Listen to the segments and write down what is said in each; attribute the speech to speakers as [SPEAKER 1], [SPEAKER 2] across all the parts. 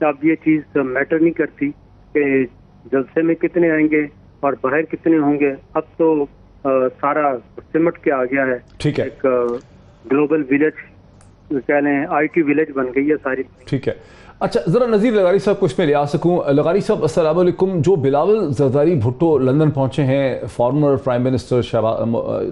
[SPEAKER 1] اب یہ چیز میٹر نہیں کرتی کہ جلسے میں کتنے آئیں گے اور باہر کتنے ہوں گے. اب تو سارا سمٹ کے آ گیا ہے.
[SPEAKER 2] ٹھیک ہے,
[SPEAKER 1] ایک گلوبل ولیج کہہ لیں, آئی ٹی ولیج بن گئی ہے ساری.
[SPEAKER 2] ٹھیک ہے. اچھا ذرا نذیر لغاری صاحب کو اس میں لیا سکوں. لغاری صاحب السلام علیکم. جو بلاول زرداری بھٹو لندن پہنچے ہیں former prime minister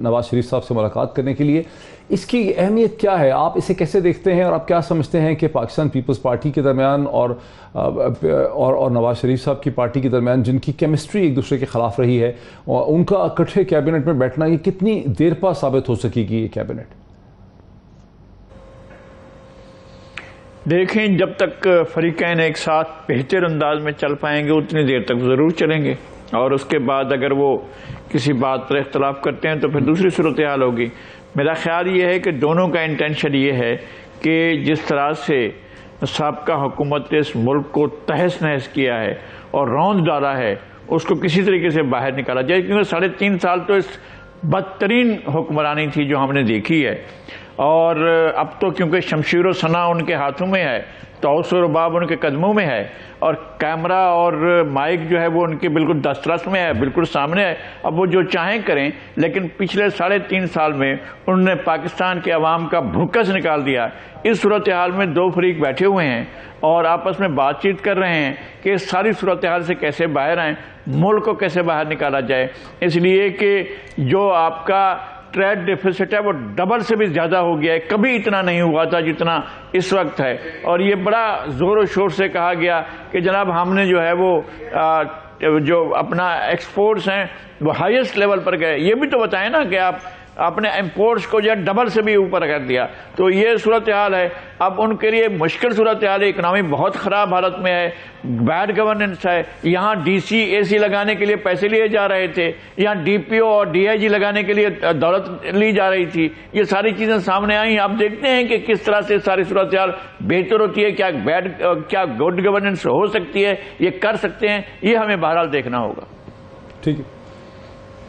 [SPEAKER 2] Nawaz Sharif صاحب سے ملاقات کرنے کے لیے, اس کی اہمیت کیا ہے؟ آپ اسے کیسے دیکھتے ہیں اور آپ کیا سمجھتے ہیں کہ پاکستان پیپلز پارٹی کے درمیان اور نواز شریف صاحب کی پارٹی کے درمیان جن کی کیمسٹری ایک دوسرے کے خلاف رہی ہے, ان کا اکٹھے کیبنٹ میں بیٹھنا یہ کتنی دیر پا ثابت ہو سکے گی یہ کیبنٹ؟
[SPEAKER 3] دیکھیں, جب تک فریقین ایک ساتھ بہتر انداز میں چل پائیں گے اتنی دیر تک ضرور چلیں گے, اور اس کے بعد اگر وہ کسی بات پر اختلاف کرتے ہیں تو پھر دوسری صورتحال ہوگی. میرا خیال یہ ہے کہ دونوں کا انٹینشن یہ ہے کہ جس طرح سے سابقہ حکومت نے اس ملک کو تہس نہس کیا ہے اور روند ڈالا ہے, اس کو کسی طریقے سے باہر نکالا جائے, کیونکہ 3.5 سال تو اس بدترین حکمرانی تھی جو ہم نے دیکھی ہے. اور اب تو کیونکہ شمشیر و سنا ان کے ہاتھوں میں ہے, توس و رباب ان کے قدموں میں ہے, اور کیمرہ اور مائک جو ہے وہ ان کے بالکل دسترس میں ہے, بالکل سامنے ہے. اب وہ جو چاہیں کریں, لیکن پچھلے 3.5 سال میں انہوں نے پاکستان کے عوام کا بھوکس نکال دیا. اس صورتحال میں دو فریق بیٹھے ہوئے ہیں اور آپس میں بات چیت کر رہے ہیں کہ اس ساری صورتحال سے کیسے باہر آئیں, ملک کو کیسے باہر نکالا جائے. اس لیے کہ جو آپ کا ٹریڈ ڈیفیسٹ ہے وہ ڈبل سے بھی زیادہ ہو گیا ہے, کبھی اتنا نہیں ہوا تھا جتنا اس وقت ہے. اور یہ بڑا زور و شور سے کہا گیا کہ جناب ہم نے جو ہے وہ جو اپنا ایکسپورٹس ہیں وہ ہائیسٹ لیول پر گئے. یہ بھی تو بتائیں نا کہ آپ نے امپورٹس کو جو ہے ڈبل سے بھی اوپر کر دیا. تو یہ صورتحال ہے. اب ان کے لیے مشکل صورتحال ہے, اکنامی بہت خراب حالت میں ہے, بیڈ گورننس ہے. یہاں ڈی سی اے سی لگانے کے لیے پیسے لیے جا رہے تھے, یہاں ڈی پی او اور ڈی آئی جی لگانے کے لیے دولت لی جا رہی تھی. یہ ساری چیزیں سامنے آئیں. آپ دیکھتے ہیں کہ کس طرح سے ساری صورتحال بہتر ہوتی ہے, کیا گڈ گورننس ہو سکتی ہے, یہ کر سکتے ہیں, یہ ہمیں بہرحال دیکھنا ہوگا.
[SPEAKER 2] ٹھیک ہے.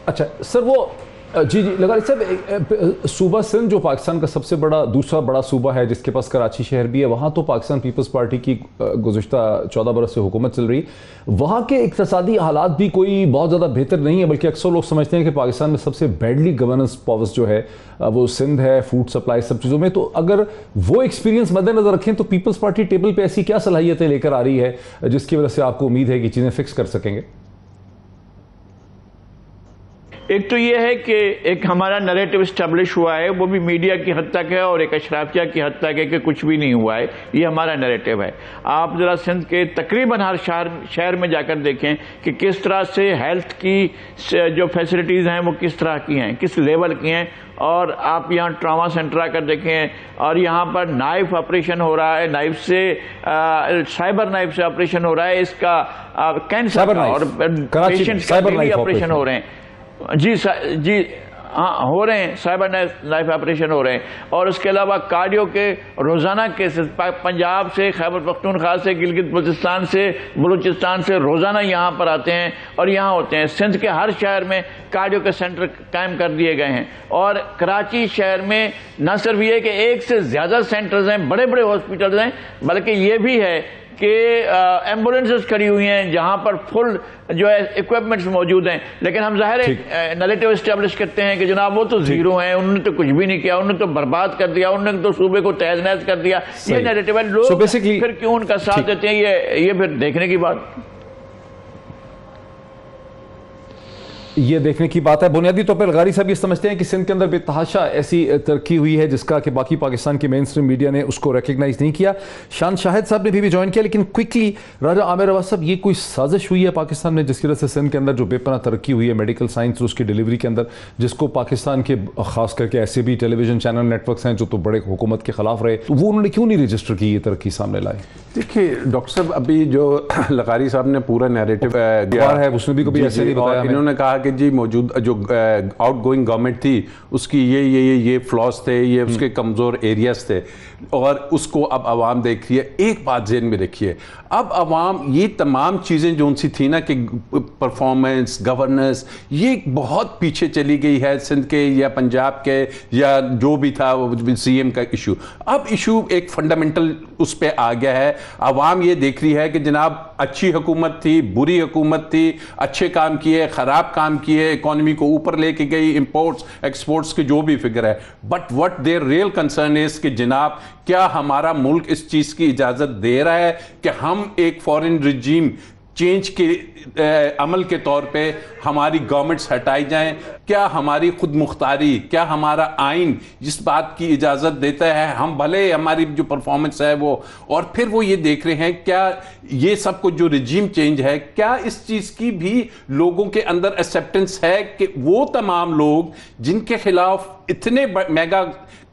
[SPEAKER 2] اچھا سر, وہ جی لغاری صاحب, صوبہ سندھ جو پاکستان کا سب سے دوسرا بڑا صوبہ ہے جس کے پاس کراچی شہر بھی ہے, وہاں تو پاکستان پیپلز پارٹی کی گزشتہ 14 برس سے حکومت چل رہی. وہاں کے اقتصادی حالات بھی کوئی بہت زیادہ بہتر نہیں ہے, بلکہ اکثر لوگ سمجھتے ہیں کہ پاکستان میں سب سے بیڈلی گورننس پاورز جو ہے وہ سندھ ہے, فوڈ سپلائی سب چیزوں میں. تو اگر وہ ایکسپیرینس مد نظر رکھیں تو پیپلز پارٹی ٹیبل پہ ایسی کیا صلاحیتیں لے کر آ رہی ہے جس کی وجہ سے آپ کو امید ہے کہ چیزیں فکس کر سکیں گے؟
[SPEAKER 3] ایک تو یہ ہے کہ ایک ہمارا نریٹو اسٹیبلش ہوا ہے, وہ بھی میڈیا کی حد تک ہے اور ایک اشرافیہ کی حد تک ہے کہ کچھ بھی نہیں ہوا ہے. یہ ہمارا نریٹو ہے. آپ ذرا سندھ کے تقریباً ہر شہر میں جا کر دیکھیں کہ کس طرح سے ہیلتھ کی جو فیسلٹیز ہیں وہ کس طرح کی ہیں, کس لیول کی ہیں. اور آپ یہاں ٹراما سینٹر آ کر دیکھیں, اور یہاں پر نائف آپریشن ہو رہا ہے, نائف سے سائبر نائف سے آپریشن ہو رہا ہے, اس کا کینسر اور پیشنٹ کا آپریشن ہو رہے ہیں. جی ہاں ہو رہے ہیں, سائبر نائف آپریشن ہو رہے ہیں. اور اس کے علاوہ کارڈیو کے روزانہ کیسز پنجاب سے, خیبر پختونخوا سے, گلگت بلتستان سے, بلوچستان سے روزانہ یہاں پر آتے ہیں اور یہاں ہوتے ہیں. سندھ کے ہر شہر میں کارڈیو کے سینٹر قائم کر دیے گئے ہیں. اور کراچی شہر میں نہ صرف یہ کہ ایک سے زیادہ سینٹرز ہیں, بڑے بڑے ہاسپٹلز ہیں, بلکہ یہ بھی ہے کہ ایمبولینسز کھڑی ہوئی ہیں جہاں پر فل جو ہے ایکوپمنٹس موجود ہیں. لیکن ہم ظاہر ہے نریٹو اسٹیبلش کرتے ہیں کہ جناب وہ تو زیرو ہیں, انہوں نے تو کچھ بھی نہیں کیا, انہوں نے تو برباد کر دیا, انہوں نے تو صوبے کو تہز نہز کر دیا. یہ نریٹو ہے. لوگ پھر کیوں ان کا ساتھ دیتے ہیں, یہ پھر دیکھنے کی بات.
[SPEAKER 2] یہ دیکھنے کی بات ہے. بنیادی طور پر لغاری صاحب یہ سمجھتے ہیں کہ سندھ کے اندر بے تحاشا ایسی ترقی ہوئی ہے جس کا کہ باقی پاکستان کے مین سٹریم میڈیا نے اس کو ریکگنائز نہیں کیا. شان شاہد صاحب نے بھی جوائن کیا, لیکن کوئکلی راجہ عامر رواس صاحب, یہ کوئی سازش ہوئی ہے پاکستان میں جس کی وجہ سے سندھ کے اندر جو بے پناہ ترقی ہوئی ہے میڈیکل سائنس اور اس کی ڈیلیوری کے اندر, جس کو پاکستان کے خاص کر کے ایسے بھی ٹیلی ویژن چینل نیٹ ورکس ہیں جو تو بڑے حکومت کے خلاف رہے, تو وہ انہوں نے کیوں نہیں رجسٹر کی یہ ترقی سامنے لائے؟
[SPEAKER 4] دیکھیے ڈاکٹر صاحب, ابھی جو لغاری صاحب نے پورا نیریٹو
[SPEAKER 2] ہے اس نے بھی کبھی ایسے نہیں بتایا,
[SPEAKER 4] انہوں نے کہا کہ جی موجود جو آؤٹ گوئنگ گورنمنٹ تھی اس کی یہ فلاز تھے, یہ اس کے کمزور ایریاز تھے, اور اس کو اب عوام دیکھ رہی ہے. ایک بات ذہن میں رکھیے, اب عوام یہ تمام چیزیں جو ان سی تھی نا کہ پرفارمنس, گورننس, یہ بہت پیچھے چلی گئی ہے سندھ کے یا پنجاب کے یا جو بھی تھا سی ایم کا ایشو. اب ایشو ایک فنڈامنٹل اس پہ آ گیا ہے. عوام یہ دیکھ رہی ہے کہ جناب اچھی حکومت تھی, بری حکومت تھی, اچھے کام کیے, خراب کام کیے, اکانومی کو اوپر لے کے گئی, امپورٹس ایکسپورٹس کے جو بھی فگر ہے, but what their real concern is کہ جناب کیا ہمارا ملک اس چیز کی اجازت دے رہا ہے کہ ہم ایک فورن رجیم چینج کے عمل کے طور پہ ہماری گورنمنٹس ہٹائی جائیں؟ کیا ہماری خود مختاری, کیا ہمارا آئین جس بات کی اجازت دیتا ہے ہم بھلے ہماری جو پرفارمنس ہے وہ, اور پھر وہ یہ دیکھ رہے ہیں کیا یہ سب کچھ جو رجیم چینج ہے کیا اس چیز کی بھی لوگوں کے اندر ایکسیپٹنس ہے کہ وہ تمام لوگ جن کے خلاف اتنے میگا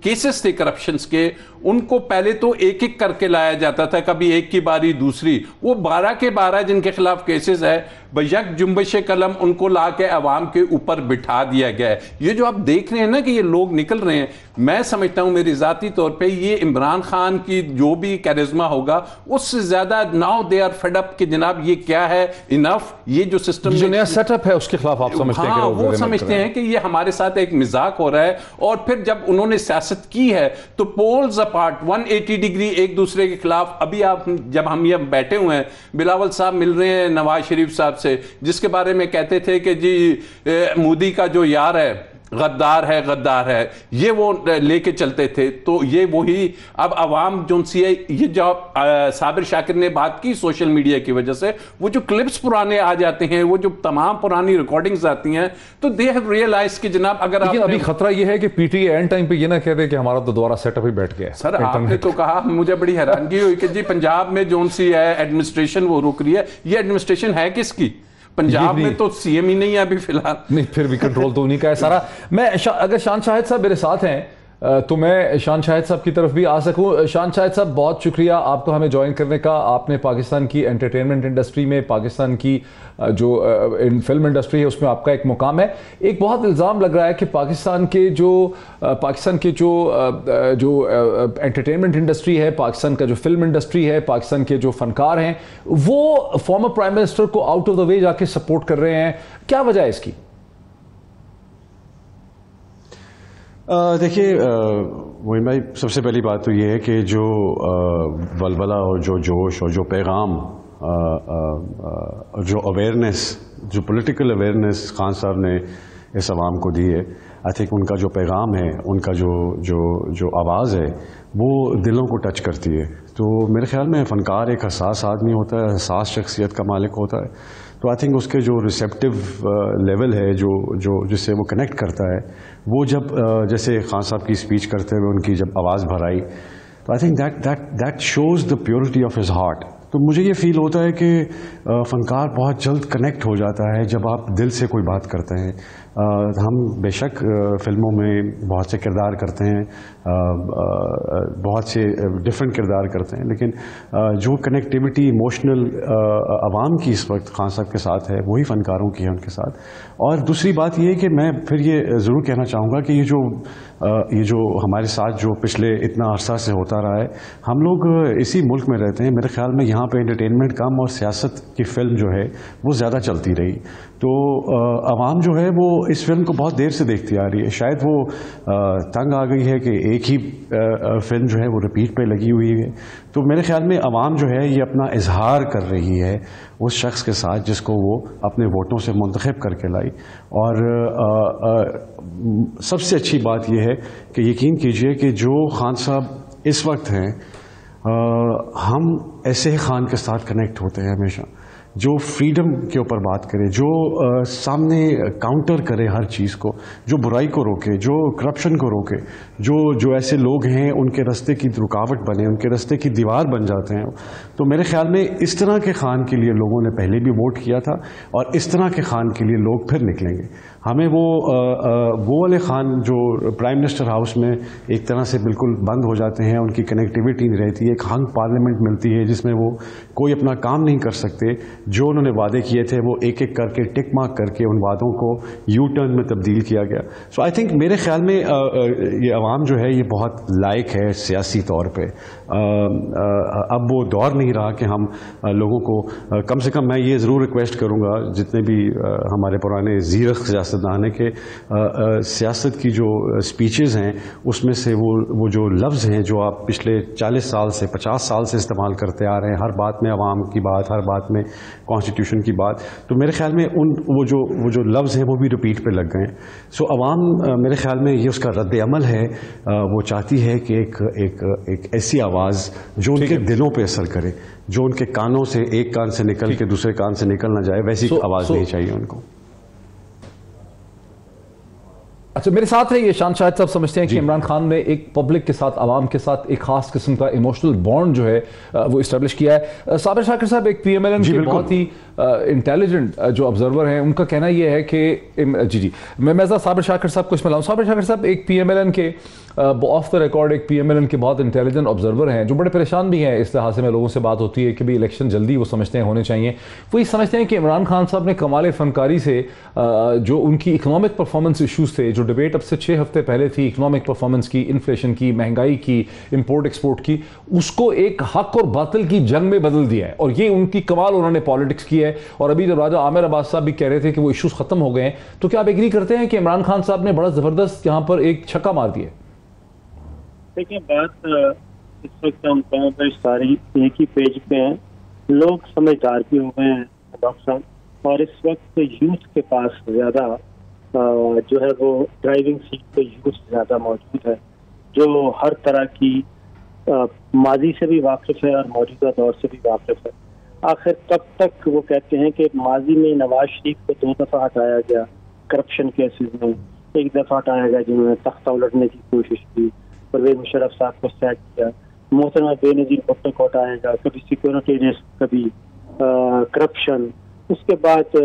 [SPEAKER 4] کیسز تھے کرپشنز کے, ان کو پہلے تو ایک ایک کر کے لایا جاتا تھا, کبھی ایک کی باری دوسری, وہ 12 کے 12 جن کے خلاف کیسز ہے بیک جنبش قلم ان کو لا کے عوام کے اوپر بٹھا دیا گیا ہے. یہ جو آپ دیکھ رہے ہیں نا کہ یہ لوگ نکل رہے ہیں, میں سمجھتا ہوں میری ذاتی طور پہ یہ عمران خان کی جو بھی کیرزما ہوگا اس سے زیادہ now they are fed up کہ جناب یہ کیا ہے, انف, یہ جو سسٹم
[SPEAKER 2] جو نیا سیٹ اپ ہے اس کے خلاف آپ سمجھتے ہیں کہ
[SPEAKER 4] وہ سمجھتے ہیں کہ یہ ہمارے ساتھ ایک مذاق ہو رہا ہے. اور پھر جب انہوں نے سیاست کی ہے تو پولز اپارٹ 180 ڈگری ایک دوسرے کے خلاف. ابھی آپ جب ہم یہ بیٹھے ہوئے ہیں, بلاول صاحب مل رہے ہیں نواز شریف صاحب سے, جس کے بارے میں کہتے تھے کہ جی مودی کا جو یار ہے غدار ہے, یہ وہ لے کے چلتے تھے. تو یہ وہی اب عوام جو سی ہے, یہ جو صابر شاکر نے بات کی سوشل میڈیا کی وجہ سے, وہ جو کلپس پرانے آ جاتے ہیں, وہ جو تمام پرانی ریکارڈنگز آتی ہیں, تو دے ہیو ریئلائز کہ جناب اگر آپ
[SPEAKER 2] ابھی خطرہ یہ ہے کہ P T A and time پہ یہ نہ کہہ دے کہ ہمارا تو دوبارہ سیٹ اپ ہی بیٹھ گیا.
[SPEAKER 4] سر آپ نے تو کہا, مجھے بڑی حیرانگی ہوئی کہ جی پنجاب میں جو سی ہے ایڈمنسٹریشن وہ رک رہی ہے. یہ ایڈمنسٹریشن ہے کس کی؟ پنجاب میں تو سی ایم ہی نہیں ہے ابھی فی الحال.
[SPEAKER 2] نہیں, پھر بھی کنٹرول تو انہیں کا ہے سارا. میں اگر شان شاہد صاحب میرے ساتھ ہیں تو میں شان شاہد صاحب کی طرف بھی آ سکوں. شان شاہد صاحب بہت شکریہ آپ کو ہمیں جوائن کرنے کا. آپ نے پاکستان کی انٹرٹینمنٹ انڈسٹری میں, پاکستان کی جو فلم انڈسٹری ہے اس میں آپ کا ایک مقام ہے. ایک بہت الزام لگ رہا ہے کہ پاکستان کے جو انٹرٹینمنٹ انڈسٹری ہے, پاکستان کا جو فلم انڈسٹری ہے, پاکستان کے جو فنکار ہیں, وہ فارمر پرائم منسٹر کو آؤٹ آف دا وے جا کے سپورٹ کر رہے ہیں. کیا وجہ ہے اس کی؟
[SPEAKER 5] دیکھیے معین بھائی, سب سے پہلی بات تو یہ ہے کہ جو ولولہ اور جو جوش اور جو پیغام, جو اویئرنیس, جو پولیٹیکل اویئرنیس خان صاحب نے اس عوام کو دی ہے, آئی تھنک ان کا جو پیغام ہے, ان کا جو آواز ہے, وہ دلوں کو ٹچ کرتی ہے. تو میرے خیال میں فنکار ایک حساس آدمی ہوتا ہے, حساس شخصیت کا مالک ہوتا ہے. تو آئی تھنک اس کے جو ریسیپٹیو لیول ہے, جو جس سے وہ کنیکٹ کرتا ہے, وہ جب جیسے خان صاحب کی اسپیچ کرتے ہوئے ان کی جب آواز بھر آئی, تو I think that shows the purity of his heart. تو مجھے یہ فیل ہوتا ہے کہ فنکار بہت جلد کنیکٹ ہو جاتا ہے جب آپ دل سے کوئی بات کرتے ہیں. ہم بے شک فلموں میں بہت سے کردار کرتے ہیں, بہت سے ڈفرینٹ کردار کرتے ہیں, لیکن جو کنیکٹیوٹی ایموشنل عوام کی اس وقت خان صاحب کے ساتھ ہے, وہی فنکاروں کی ہے ان کے ساتھ. اور دوسری بات یہ ہے کہ میں پھر یہ ضرور کہنا چاہوں گا کہ یہ جو ہمارے ساتھ جو پچھلے اتنا عرصہ سے ہوتا رہا ہے, ہم لوگ اسی ملک میں رہتے ہیں. میرے خیال میں یہاں پہ انٹرٹینمنٹ کم اور سیاست کی فلم جو ہے وہ زیادہ چلتی رہی. تو عوام جو ہے وہ اس فلم کو بہت دیر سے دیکھتی آ رہی ہے. شاید وہ تنگ آ گئی ہے کہ ایک ہی فلم جو ہے وہ ریپیٹ پہ لگی ہوئی ہے. تو میرے خیال میں عوام جو ہے یہ اپنا اظہار کر رہی ہے اس شخص کے ساتھ جس کو وہ اپنے ووٹوں سے منتخب کر کے لائی. اور سب سے اچھی بات یہ ہے کہ یقین کیجئے کہ جو خان صاحب اس وقت ہیں, ہم ایسے ہی خان کے ساتھ کنیکٹ ہوتے ہیں ہمیشہ, جو فریڈم کے اوپر بات کرے, جو سامنے کاؤنٹر کرے ہر چیز کو, جو برائی کو روکے, جو کرپشن کو روکے, جو ایسے لوگ ہیں ان کے راستے کی رکاوٹ بنے, ان کے راستے کی دیوار بن جاتے ہیں. تو میرے خیال میں اس طرح کے خان کے لیے لوگوں نے پہلے بھی ووٹ کیا تھا, اور اس طرح کے خان کے لیے لوگ پھر نکلیں گے. ہمیں وہ والے خان جو پرائم منسٹر ہاؤس میں ایک طرح سے بالکل بند ہو جاتے ہیں, ان کی کنیکٹیویٹی نہیں رہتی, ایک ہنگ پارلیمنٹ ملتی ہے جس میں وہ کوئی اپنا کام نہیں کر سکتے. جو انہوں نے وعدے کیے تھے وہ ایک ایک کر کے ٹک مارک کر کے ان وعدوں کو یو ٹرن میں تبدیل کیا گیا. سو آئی تھنک میرے خیال میں یہ عوام جو ہے یہ بہت لائق ہے سیاسی طور پہ. اب وہ دور نہیں رہا کہ ہم لوگوں کو کم سے کم میں یہ ضرور ریکویسٹ کروں گا جتنے بھی ہمارے پرانے زیرخ سیاستدان ہیں کہ سیاست کی جو اسپیچز ہیں اس میں سے وہ جو لفظ ہیں جو آپ پچھلے 40 سال سے 50 سال سے استعمال کرتے آ رہے ہیں, ہر بات میں عوام کی بات, ہر بات میں کانسٹیٹیوشن کی بات, تو میرے خیال میں وہ جو لفظ ہیں وہ بھی ریپیٹ پہ لگ گئے ہیں. سو عوام میرے خیال میں یہ اس کا رد عمل ہے, وہ چاہتی ہے کہ ایک ایسی آواز جو ان کے دلوں پہ اثر کرے, جو ان کے کانوں سے ایک کان سے نکل کے دوسرے کان سے نکل نہ جائے, ویسی آواز نہیں چاہیے ان کو.
[SPEAKER 2] اچھا, میرے ساتھ ہے یہ شان شاہد صاحب, سمجھتے ہیں کہ عمران خان نے ایک پبلک کے ساتھ, عوام کے ساتھ ایک خاص قسم کا ایموشنل بانڈ جو ہے وہ اسٹیبلش کیا ہے. صابر شاکر صاحب ایک پی ایم ایل این کے بہت ہی انٹیلیجنٹ جو آبزرور ہیں, ان کا کہنا یہ ہے کہ میں صابر شاکر صاحب کو اس میں لاؤں. صابر شاکر صاحب ایک پی ایم ایل این کے آف دا ریکارڈ ایک پی ایم ایل این کے بہت انٹیلیجنٹ آبزرور ہیں, جو بڑے پریشان بھی ہیں اس لحاظ سے. میں لوگوں سے بات ہوتی ہے کہ بھی الیکشن جلدی وہ سمجھتے ہیں ہونے چاہیے. وہ یہ سمجھتے ہیں کہ عمران خان صاحب نے کمال فنکاری سے جو ان کی اکنامک پرفارمنس ایشوز تھے, جو ڈبیٹ اب سے 6 ہفتے پہلے تھی اکنامک پرفارمنس کی, انفلیشن کی, مہنگائی کی, امپورٹ ایکسپورٹ کی, اس کو ایک حق اور باطل کی جنگ میں بدل دیا ہے. اور یہ ان کی کمال انہوں نے پالیٹکس کی ہے. اور ابھی جب راجہ عامر عباس صاحب بھی کہہ رہے تھے کہ وہ ایشوز ختم ہو گئے ہیں, تو کیا آپ ایگری کرتے ہیں کہ عمران خان صاحب نے بڑا زبردست یہاں پر ایک چھکا مار دیا؟
[SPEAKER 1] دیکھیں, بات اس وقت ہم پہ ساری ایک ہی پیج پہ ہیں, لوگ سمجھدار بھی ہو گئے ہیں ڈاکٹر صاحب, اور اس وقت یوتھ کے پاس زیادہ جو ہے وہ ڈرائیونگ سیٹ پہ یوتھ زیادہ موجود ہے, جو ہر طرح کی ماضی سے بھی واقف ہے اور موجودہ دور سے بھی واقف ہے. آخر کب تک وہ کہتے ہیں کہ ماضی میں نواز شریف کو 2 دفعہ ہٹایا گیا کرپشن کیسز میں, 1 دفعہ ہٹایا گیا جنہوں نے تختہ الٹنے کی کوشش کی, پرویز مشرف صاحب کو سیٹ کیا, محترمہ بے نظیر بھٹو کو ہٹایا گیا, کبھی سیکورٹی رسک, کبھی کرپشن. اس کے بعد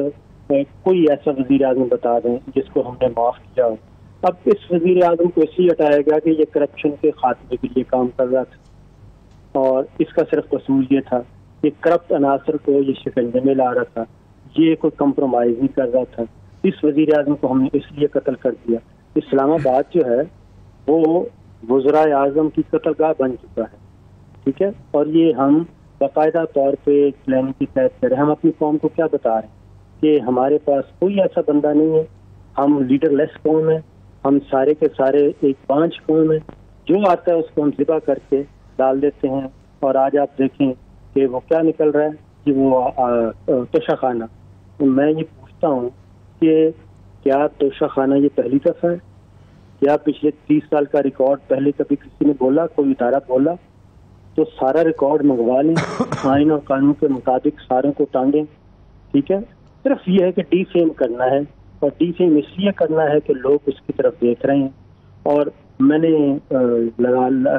[SPEAKER 1] کوئی ایسا وزیر اعظم بتا دیں جس کو ہم نے معاف کیا ہو. اب اس وزیر اعظم کو اس لیے ہٹایا گیا کہ یہ کرپشن کے خاتمے کے لیے کام کر رہا تھا, اور اس کا صرف قصور یہ تھا کہ کرپٹ عناصر کو یہ شکنجے میں لا رہا تھا, یہ کوئی کمپرومائز نہیں کر رہا تھا. اس وزیر اعظم کو ہم نے اس لیے قتل کر دیا. اسلام آباد جو ہے وہ وزرائے اعظم کی قتل گاہ بن چکا ہے, ٹھیک ہے, اور یہ ہم باقاعدہ طور پہ پلاننگ کی تحت کر رہے ہیں. ہم اپنی قوم کو کیا بتا رہے ہیں کہ ہمارے پاس کوئی ایسا بندہ نہیں ہے, ہم لیڈر لیس قوم ہے, ہم سارے کے سارے ایک بانچ قوم ہے, جو آتا ہے اس کو ہم ذبح کر کے ڈال دیتے ہیں. اور آج آپ دیکھیں کہ وہ کیا نکل رہا ہے کہ وہ توشہ خانہ. میں یہ پوچھتا ہوں کہ کیا توشہ خانہ یہ پہلی دفعہ ہے؟ کیا پچھلے 30 سال کا ریکارڈ پہلے کبھی کسی نے بولا, کوئی ادارہ بولا؟ تو سارا ریکارڈ منگوا لیں, آئین اور قانون کے مطابق ساروں کو ٹانگیں, ٹھیک ہے. صرف یہ ہے کہ ڈی فیم کرنا ہے, اور ڈی فیم اس لیے کرنا ہے کہ لوگ اس کی طرف دیکھ رہے ہیں. اور میں نے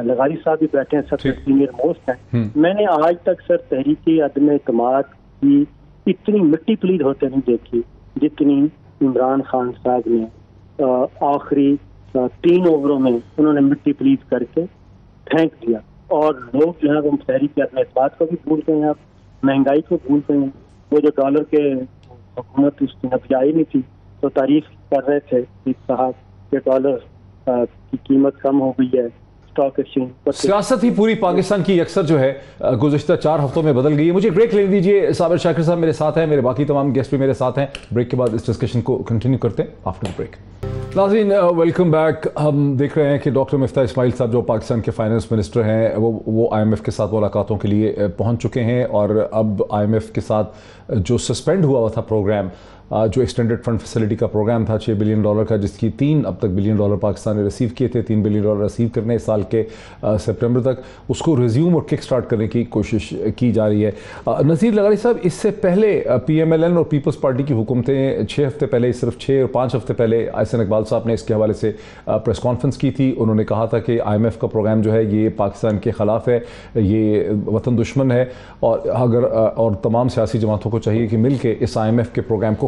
[SPEAKER 1] لغاری صاحب بھی بیٹھے ہیں, سب سے سینئر موسٹ ہیں, میں نے آج تک سر تحریک عدم اعتماد کی اتنی مٹی پلید ہوتے نہیں دیکھی جتنی عمران خان صاحب نے آخری 3 اووروں میں انہوں نے مٹی پلید کر کے پھینک دیا. اور لوگ جو ہے وہ تحریک عدم اعتماد کو بھی بھول گئے ہیں, آپ مہنگائی کو بھول گئے ہیں. وہ جو ڈالر کے حکومت اس کی نفی آئی نہیں تھی تو تعریف کر رہے تھے صاحب کہ ڈالر کی قیمت کم ہو گئی ہے, اسٹاک ایکسچینج پر.
[SPEAKER 2] سیاست ہی پوری پاکستان کی اکثر جو ہے گزشتہ 4 ہفتوں میں بدل گئی ہے. مجھے بریک لینے دیجیے. صابر شاکر صاحب میرے ساتھ ہیں, میرے باقی تمام گیسٹ بھی میرے ساتھ ہیں. بریک کے بعد اس ڈسکشن کو کنٹینیو کرتے ہیں آفٹر بریک. ناظرین ویلکم بیک. ہم دیکھ رہے ہیں کہ ڈاکٹر مفتاح اسماعیل صاحب جو پاکستان کے فائنانس منسٹر ہیں وہ آئی ایم ایف کے ساتھ ملاقاتوں کے لیے پہنچ چکے ہیں, اور اب آئی ایم ایف کے ساتھ جو سسپینڈ ہوا تھا پروگرام, جو ایکسٹینڈڈ فنڈ فیسلٹی کا پروگرام تھا $6 بلین کا, جس کی 3 اب تک بلین ڈالر پاکستان نے ریسیو کیے تھے, $3 بلین ریسیو کرنے اس سال کے سپٹمبر تک, اس کو ریزیوم اور کک سٹارٹ کرنے کی کوشش کی جا رہی ہے. نذیر لغاری صاحب, اس سے پہلے پی ایم ایل این اور پیپلز پارٹی کی حکومتیں 6 ہفتے پہلے, صرف 6 اور 5 ہفتے پہلے احسن اقبال صاحب نے اس کے حوالے سے پریس کانفرنس کی تھی. انہوں نے کہا تھا کہ آئی ایم ایف کا پروگرام جو ہے یہ پاکستان کے خلاف ہے, یہ وطن دشمن ہے, اور تمام سیاسی جماعتوں کو چاہیے کہ مل کے اس آئی ایم ایف کے پروگرام کو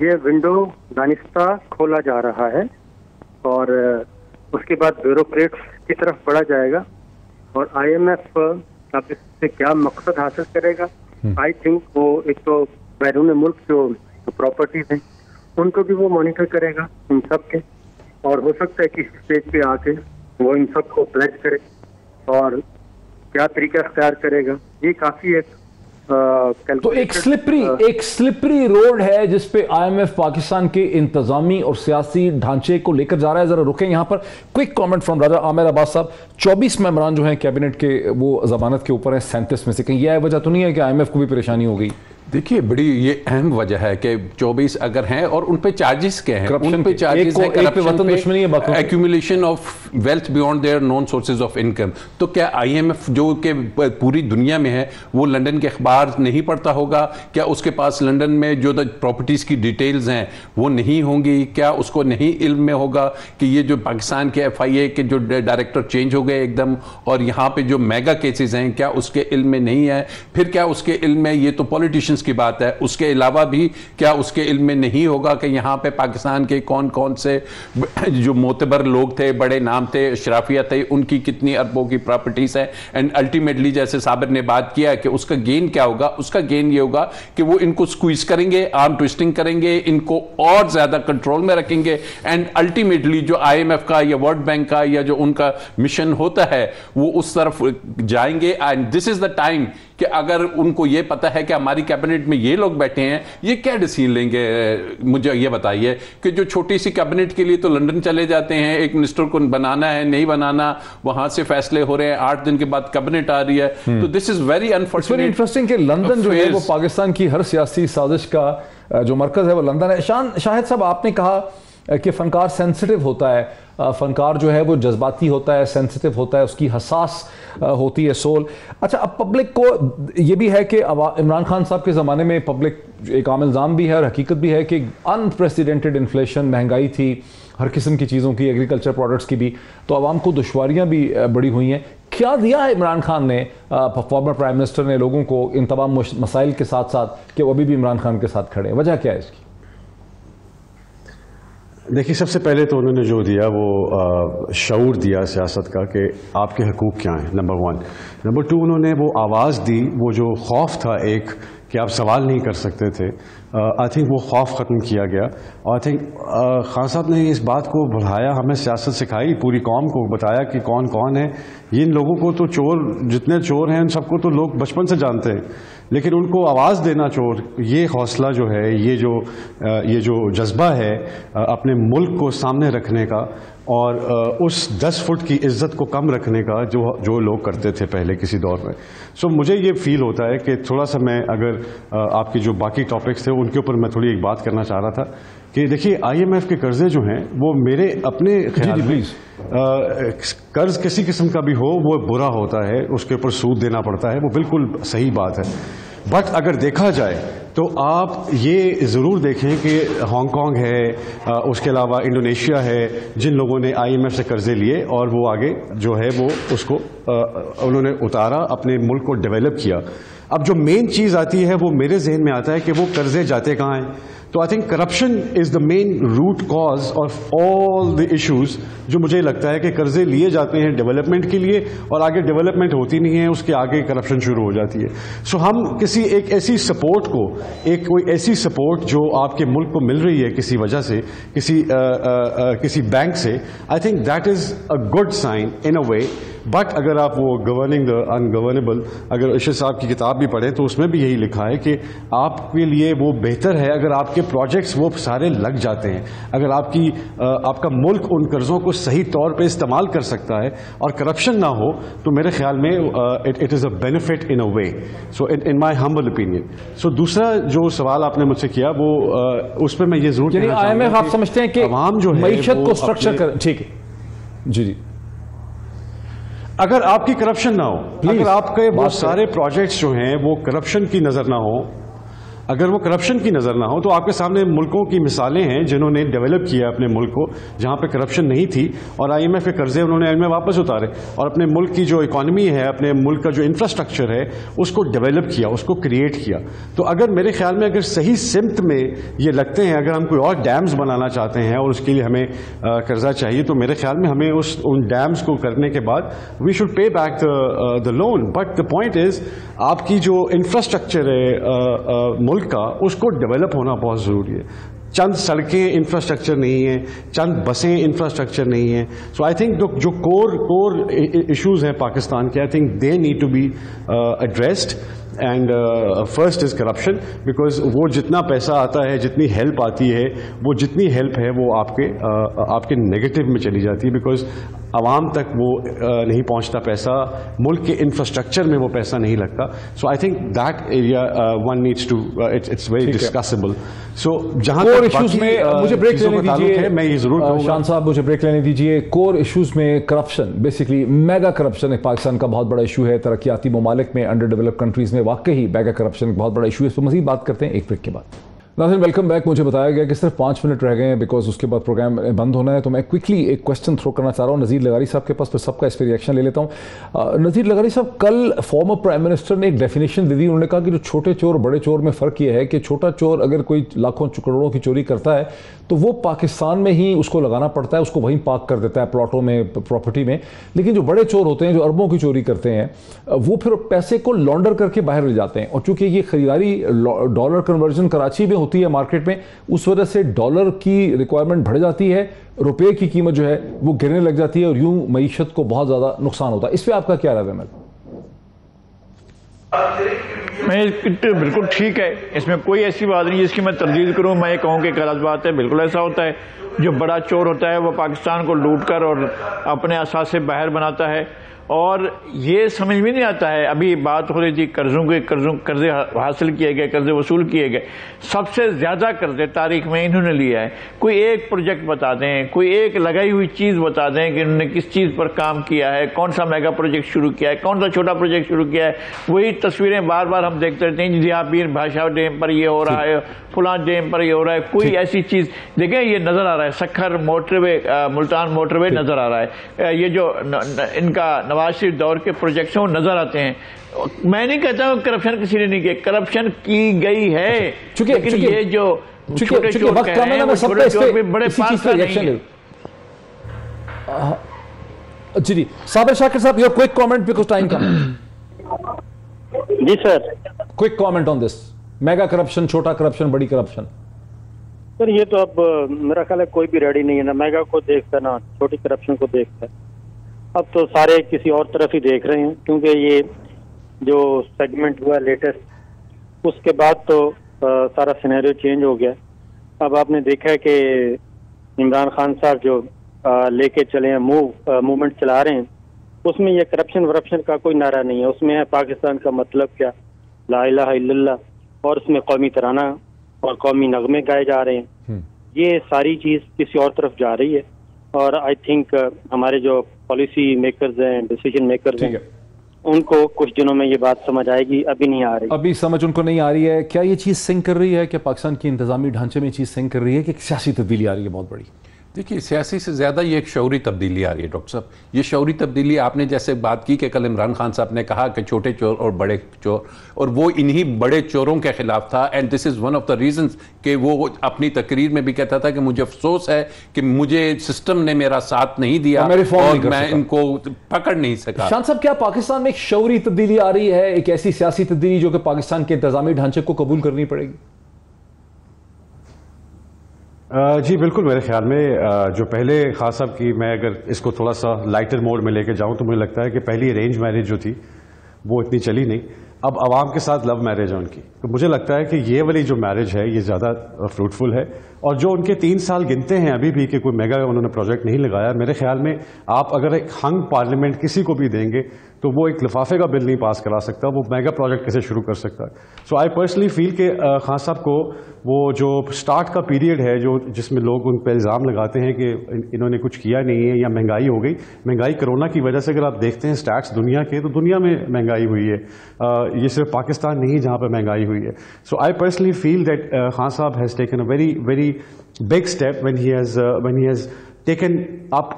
[SPEAKER 1] یہ ونڈو دانستہ کھولا جا رہا ہے اور اس کے بعد بیوروکریٹس کی طرف بڑھا جائے گا اور آئی ایم ایف اب اس سے کیا مقصد حاصل کرے گا. آئی تھنک وہ ایک تو بیرون ملک جو پراپرٹیز ہیں ان کو بھی وہ مانیٹر کرے گا ان سب کے, اور ہو سکتا ہے کہ اسٹیج پہ آ کے وہ ان سب کو پلیج کرے اور کیا طریقہ اختیار کرے گا. یہ کافی
[SPEAKER 2] تو ایک سلپری روڈ ہے جس پہ آئی ایم ایف پاکستان کے انتظامی اور سیاسی ڈھانچے کو لے کر جا رہا ہے. ذرا رکیں یہاں پر. کوئک کامنٹ فرام راجہ عامر عباس صاحب. 24 ممبران جو ہیں کیبنٹ کے وہ ضمانت کے اوپر ہیں 37 میں سے, کہیں یہ وجہ تو نہیں ہے کہ آئی ایم ایف کو بھی پریشانی ہو گئی؟
[SPEAKER 4] دیکھیے بڑی یہ اہم وجہ ہے کہ 24 اگر ہیں اور ان پہ چارجز کیا ہیں, ان پہ چارجز ہیں کرپشن پہ, accumulation of wealth beyond their known sources of income. تو کیا آئی ایم ایف جو کہ پوری دنیا میں ہے وہ لنڈن کے اخبار نہیں پڑھتا ہوگا؟ کیا اس کے پاس لنڈن میں جو پراپرٹیز کی ڈیٹیلز ہیں وہ نہیں ہوں گی؟ کیا اس کو نہیں علم میں ہوگا کہ یہ جو پاکستان کے ایف آئی اے کے جو ڈائریکٹر چینج ہو گئے ایک دم, اور یہاں پہ جو میگا کیسز ہیں کیا اس کے علم میں نہیں ہے؟ پھر کیا اس کے علم میں, یہ تو پولیٹیشنز کی بات ہے, اس کے علاوہ بھی کیا اس کے علم میں نہیں ہوگا کہ یہاں پہ پاکستان کے کون کون سے جو معتبر لوگ تھے, بڑے نام تھے, اشرافیہ تھے, ان کی کتنی اربوں کی پراپرٹیز ہیں, اینڈ الٹیمیٹلی جیسے صابر نے بات کیا کہ اس کا گین کیا ہوگا؟ اس کا گین یہ ہوگا کہ وہ ان کو سکویز کریں گے, آرم ٹویسٹنگ کریں گے, ان کو اور زیادہ کنٹرول میں رکھیں گے, اینڈ الٹیمیٹلی جو آئی ایم ایف کا یا ورلڈ بینک کا یا جو ان کا مشن ہوتا ہے وہ اس طرف جائیں گے. And this is the time کہ اگر ان کو یہ پتا ہے کہ ہماری کیبنٹ میں یہ لوگ بیٹھے ہیں, یہ کیا ڈیسیژن لیں گے؟ مجھے یہ بتائیے کہ جو چھوٹی سی کیبنٹ کے لیے تو لنڈن چلے جاتے ہیں, ایک منسٹر کو بنانا ہے نہیں بنانا, وہاں سے فیصلے ہو رہے ہیں, 8 دن کے بعد کیبنٹ آ رہی ہے. تو دس از ویری انفارچونیٹ.
[SPEAKER 2] انٹرسٹنگ کہ لندن جو ہے وہ پاکستان کی ہر سیاسی سازش کا جو مرکز ہے وہ لندن ہے. شاہد صاحب آپ نے کہا کہ فنکار سینسٹیو ہوتا ہے, فنکار جو ہے وہ جذباتی ہوتا ہے, سینسٹیو ہوتا ہے, اس کی حساس ہوتی ہے سول. اچھا, اب پبلک کو یہ بھی ہے کہ عمران خان صاحب کے زمانے میں پبلک ایک عام الزام بھی ہے اور حقیقت بھی ہے کہ انپریسیڈنٹڈ انفلیشن, مہنگائی تھی ہر قسم کی چیزوں کی, ایگریکلچر پروڈکٹس کی بھی, تو عوام کو دشواریاں بھی بڑی ہوئی ہیں. کیا دیا ہے عمران خان نے, فارمر پرائم منسٹر نے, لوگوں کو ان تمام مسائل کے ساتھ ساتھ کہ وہ ابھی بھی عمران خان کے ساتھ کھڑے ہیں؟ وجہ کیا ہے اس کی؟
[SPEAKER 5] دیکھیے, سب سے پہلے تو انہوں نے جو دیا وہ شعور دیا سیاست کا کہ آپ کے حقوق کیا ہیں, نمبر 1. نمبر 2, انہوں نے وہ آواز دی, وہ جو خوف تھا ایک کہ آپ سوال نہیں کر سکتے تھے, آئی تھنک وہ خوف ختم کیا گیا. اور آئی تھنک خان صاحب نے اس بات کو بڑھایا, ہمیں سیاست سکھائی, پوری قوم کو بتایا کہ کون کون ہے. ان لوگوں کو تو چور, جتنے چور ہیں ان سب کو تو لوگ بچپن سے جانتے ہیں, لیکن ان کو آواز دینا چور, یہ حوصلہ جو ہے, یہ جو جذبہ ہے اپنے ملک کو سامنے رکھنے کا اور اس 10 فٹ کی عزت کو کم رکھنے کا جو لوگ کرتے تھے پہلے کسی دور میں. سو مجھے یہ فیل ہوتا ہے کہ تھوڑا سا میں اگر آپ کی جو باقی ٹاپکس تھے ان کے اوپر میں تھوڑی ایک بات کرنا چاہ رہا تھا کہ دیکھیے, آئی ایم ایف کے قرضے جو ہیں وہ میرے اپنے خیال میں قرض کسی قسم کا بھی ہو وہ برا ہوتا ہے, اس کے اوپر سود دینا پڑتا ہے, وہ بالکل صحیح بات ہے. بٹ اگر دیکھا جائے تو آپ یہ ضرور دیکھیں کہ ہانگ کانگ ہے, اس کے علاوہ انڈونیشیا ہے, جن لوگوں نے آئی ایم ایف سے قرضے لیے اور وہ آگے جو ہے وہ اس کو انہوں نے اتارا, اپنے ملک کو ڈیولپ کیا. اب جو مین چیز آتی ہے وہ میرے ذہن میں آتا ہے کہ وہ قرضے جاتے کہاں ہیں. تو I think corruption is the main root cause of all the issues. جو مجھے لگتا ہے کہ قرضے لیے جاتے ہیں ڈیولپمنٹ کے لیے اور آگے ڈیولپمنٹ ہوتی نہیں ہے, اس کے آگے کرپشن شروع ہو جاتی ہے. سو ہم کسی ایک ایسی سپورٹ کو, کوئی ایسی سپورٹ جو آپ کے ملک کو مل رہی ہے کسی وجہ سے, کسی بینک سے, I think that is a good sign in a way. But اگر آپ وہ گورننگ دا انگورنیبل, اگر ارشد صاحب کی کتاب بھی پڑھیں تو اس میں بھی یہی لکھا ہے کہ آپ کے لیے وہ بہتر ہے اگر آپ کے پروجیکٹس وہ سارے لگ جاتے ہیں, اگر آپ کا ملک ان قرضوں کو صحیح طور پہ استعمال کر سکتا ہے اور کرپشن نہ ہو, تو میرے خیال میں it is a benefit in a way. So in my humble opinion. So دوسرا جو سوال آپ نے مجھ سے کیا وہ اس پہ میں یہ ضرور کہنا چاہوں گا کہ
[SPEAKER 2] آپ سمجھتے ہیں کہ
[SPEAKER 5] عوام جو ہے
[SPEAKER 2] معیشت کو اسٹرکچر کریں. ٹھیک ہے جی.
[SPEAKER 5] اگر آپ کی کرپشن نہ ہو, اگر آپ کے وہ سارے پروجیکٹس جو ہیں وہ کرپشن کی نظر نہ ہو, اگر وہ کرپشن کی نظر نہ ہو تو آپ کے سامنے ملکوں کی مثالیں ہیں جنہوں نے ڈیولپ کیا اپنے ملک کو جہاں پہ کرپشن نہیں تھی, اور IMF کے قرضے انہوں نے میں واپس اتارے اور اپنے ملک کی جو اکانومی ہے, اپنے ملک کا جو انفراسٹرکچر ہے اس کو ڈیولپ کیا, اس کو کریٹ کیا. تو اگر میرے خیال میں اگر صحیح سمت میں یہ لگتے ہیں, اگر ہم کوئی اور ڈیمز بنانا چاہتے ہیں اور اس کے لیے ہمیں قرضہ چاہیے, تو میرے خیال میں ہمیں ان ڈیمز کو کرنے کے بعد we should pay back the loan. But the point is آپ کی جو انفراسٹرکچر ہے ملک کا, اس کو ڈیولپ ہونا بہت ضروری ہے. چند سڑکیں انفراسٹرکچر نہیں ہیں, چند بسیں انفراسٹرکچر نہیں ہیں. سو آئی تھنک جو کور ایشوز ہیں پاکستان کے, I think they need to be addressed. And first is corruption, because وہ جتنا پیسہ آتا ہے, جتنی ہیلپ آتی ہے, وہ جتنی ہیلپ ہے وہ آپ کے نیگیٹو میں چلی جاتی ہے, بیکاز عوام تک وہ نہیں پہنچتا پیسہ, ملک کے انفراسٹرکچر میں وہ پیسہ نہیں لگتا. So I think that area one needs to, it's very discussable. So جہاں
[SPEAKER 2] کور ایشوز میں مجھے بریک لینے دیجیے,
[SPEAKER 5] میں یہ ضرور کہوں گا
[SPEAKER 2] شان صاحب مجھے بریک لینے دیجیے. کور ایشوز میں کرپشن, بیسکلی میگا کرپشن ایک پاکستان کا بہت بڑا ایشو ہے. ترقیاتی ممالک میں, انڈر ڈیولپ کنٹریز میں واقعی میگا کرپشن ایک بہت بڑا ایشو ہے. اس پر مزید بات کرتے ہیں ایک بریک کے بعد. ناظرین ویلکم بیک. مجھے بتایا گیا کہ صرف 5 منٹ رہ گئے ہیں بیکاز اس کے بعد پروگرام بند ہونا ہے, تو میں کوئکلی ایک کوشچن تھرو کرنا چاہ رہا ہوں نذیر لغاری صاحب کے پاس, پھر سب کا اس پہ ریئیکشن لے لیتا ہوں. نذیر لغاری صاحب, کل فارمر پرائم منسٹر نے ایک ڈیفینیشن دے دی. انہوں نے کہا کہ جو چھوٹے چور بڑے چور میں فرق یہ ہے کہ چھوٹا چور اگر کوئی لاکھوں کروڑوں کی چوری کرتا ہے تو وہ پاکستان میں ہی اس کو لگانا پڑتا ہے, اس کو وہیں پارک کر دیتا ہے پلاٹوں میں, پراپرٹی میں. لیکن جو بڑے چور ہوتے ہیں, جو اربوں کی چوری کرتے ہیں, وہ پھر پیسے کو لانڈر کر کے باہر لے جاتے ہیں. اور چونکہ یہ خریداری ڈالر کنورژن کراچی میں ہوتی ہے مارکیٹ میں, اس وجہ سے ڈالر کی ریکوائرمنٹ بڑھ جاتی ہے, روپے کی قیمت جو ہے وہ گرنے لگ جاتی ہے, اور یوں معیشت کو بہت زیادہ نقصان ہوتا ہے. اس پہ آپ کا کیا رائے ہے؟
[SPEAKER 3] بالکل ٹھیک ہے, اس میں کوئی ایسی بات نہیں جس کی میں تردید کروں. میں یہ کہوں کہ غلط بات ہے, بالکل ایسا ہوتا ہے. جو بڑا چور ہوتا ہے وہ پاکستان کو لوٹ کر اور اپنے اثاثے باہر بناتا ہے, اور یہ سمجھ میں نہیں آتا ہے. ابھی بات ہو رہی تھی قرضے حاصل کیے گئے, قرضے وصول کیے گئے. سب سے زیادہ قرضے تاریخ میں انہوں نے لیا ہے. کوئی ایک پروجیکٹ بتا دیں, کوئی ایک لگائی ہوئی چیز بتا دیں کہ انہوں نے کس چیز پر کام کیا ہے, کون سا میگا پروجیکٹ شروع کیا ہے, کون سا چھوٹا پروجیکٹ شروع کیا ہے. وہی تصویریں بار بار ہم دیکھتے رہتے ہیں, جی پیر بھاشا ڈیم پر یہ ہو رہا ہے, فلاں ڈیم پر یہ ہو رہا ہے. کوئی ایسی چیز دیکھیں, یہ نظر آ رہا ہے سکھر موٹر وے, ملتان موٹر وے نظر آ رہا ہے. یہ جو ان کا نواز شریف دور کے پروجیکٹس ہیں وہ نظر آتے ہیں. میں نہیں کہتا ہوں کرپشن کسی نے نہیں کیا, کرپشن کی گئی ہے, لیکن یہ جو چھوٹے چور ہیں وہ چھوٹے چور بھی بڑے پاس کا نہیں ہے.
[SPEAKER 2] جی صابر شاکر صاحب, your quick comment because time کم.
[SPEAKER 1] جی sir,
[SPEAKER 2] quick comment on this mega corruption, چھوٹا کرپشن, بڑی کرپشن.
[SPEAKER 1] سر یہ تو اب میرا خیال ہے کوئی بھی ریڈی نہیں ہے, نہ میگا کو دیکھتا نہ چھوٹی کرپشن کو دیکھتا ہے. اب تو سارے کسی اور طرف ہی دیکھ رہے ہیں, کیونکہ یہ جو سیگمنٹ ہوا لیٹسٹ, اس کے بعد تو سارا سینیریو چینج ہو گیا. اب آپ نے دیکھا ہے کہ عمران خان صاحب جو لے کے چلے ہیں موومنٹ چلا رہے ہیں, اس میں یہ کرپشن ورپشن کا کوئی نعرہ نہیں ہے. اس میں ہے پاکستان کا مطلب کیا, لا الہ الا اللہ, اور اس میں قومی ترانہ اور قومی نغمے گائے جا رہے ہیں. یہ ساری چیز کسی اور طرف جا رہی ہے, اور آئی تھنک ہمارے جو پالیسی میکرز ہیں, ڈیسیجن میکرز ہیں, ان کو کچھ دنوں میں یہ بات سمجھ آئے گی. ابھی نہیں آ رہی,
[SPEAKER 2] ابھی سمجھ ان کو نہیں آ رہی ہے. کیا یہ چیز سنک کر رہی ہے کہ پاکستان کی انتظامی ڈھانچے میں چیز سنک کر رہی ہے کہ سیاسی تبدیلی آ رہی ہے بہت بڑی؟
[SPEAKER 4] دیکھیے, سیاسی سے زیادہ یہ ایک شعوری تبدیلی آ رہی ہے ڈاکٹر صاحب. یہ شعوری تبدیلی, آپ نے جیسے بات کی کہ کل عمران خان صاحب نے کہا کہ چھوٹے چور اور بڑے چور, اور وہ انہی بڑے چوروں کے خلاف تھا. And this is one of the reasons کہ وہ اپنی تقریر میں بھی کہتا تھا کہ مجھے افسوس ہے کہ مجھے سسٹم نے میرا ساتھ نہیں دیا اور میں ان کو پکڑ نہیں سکا.
[SPEAKER 2] شان صاحب, کیا پاکستان میں ایک شعوری تبدیلی آ رہی ہے, ایک ایسی سیاسی تبدیلی جو کہ پاکستان کے انتظامی ڈھانچے کو قبول کرنی پڑے گی؟
[SPEAKER 5] جی بالکل. میرے خیال میں جو پہلے خان صاحب کی, میں اگر اس کو تھوڑا سا لائٹر موڈ میں لے کے جاؤں تو مجھے لگتا ہے کہ پہلی ارینج میرج جو تھی وہ اتنی چلی نہیں. اب عوام کے ساتھ لو میرج ہے ان کی, تو مجھے لگتا ہے کہ یہ والی جو میرج ہے یہ زیادہ فروٹفل ہے. اور جو ان کے 3 سال گنتے ہیں ابھی بھی کہ کوئی میگا انہوں نے پروجیکٹ نہیں لگایا, میرے خیال میں آپ اگر ایک ہنگ پارلیمنٹ کسی کو بھی دیں گے تو وہ ایک لفافے کا بل نہیں پاس کرا سکتا, وہ میگا پروجیکٹ کیسے شروع کر سکتا ہے. سو آئی پرسنلی فیل کہ خان صاحب کو وہ جو سٹارٹ کا پیریڈ ہے جس میں لوگ ان پہ الزام لگاتے ہیں کہ انہوں نے کچھ کیا نہیں ہے یا مہنگائی ہو گئی, مہنگائی کرونا کی وجہ سے اگر آپ دیکھتے ہیں سٹیٹس دنیا کے, تو دنیا میں مہنگائی ہوئی ہے, یہ صرف پاکستان نہیں جہاں پہ مہنگائی ہوئی ہے. So I personally feel that Khan Sahab has taken a very very big step when he has taken up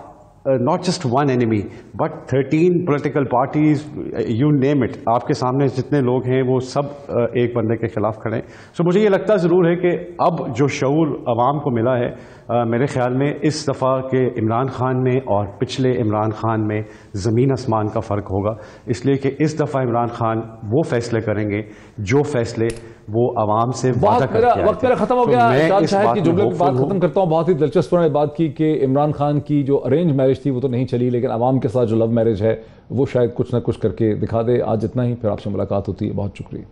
[SPEAKER 5] not just one enemy but 13 political parties, you name it. آپ کے سامنے جتنے لوگ ہیں وہ سب ایک بندے کے خلاف کھڑے ہیں. سو مجھے یہ لگتا ضرور ہے کہ اب جو شعور عوام کو ملا ہے, میرے خیال میں اس دفعہ کے عمران خان میں اور پچھلے عمران خان میں زمین آسمان کا فرق ہوگا, اس لیے کہ اس دفعہ عمران خان وہ فیصلے کریں گے جو فیصلے وہ عوام سے وعدہ کر کے آئے تھے.
[SPEAKER 2] وقت میرا ختم ہو گیا. شاد شاہد کی جملے کی بات ختم کرتا ہوں. بہت ہی دلچسپ انہوں نے بات کی کہ عمران خان کی جو ارینج میرج تھی وہ تو نہیں چلی, لیکن عوام کے ساتھ جو لو میرج ہے وہ شاید کچھ نہ کچھ کر کے دکھا دے. آج اتنا ہی, پھر آپ سے ملاقات ہوتی ہے. بہت شکریہ.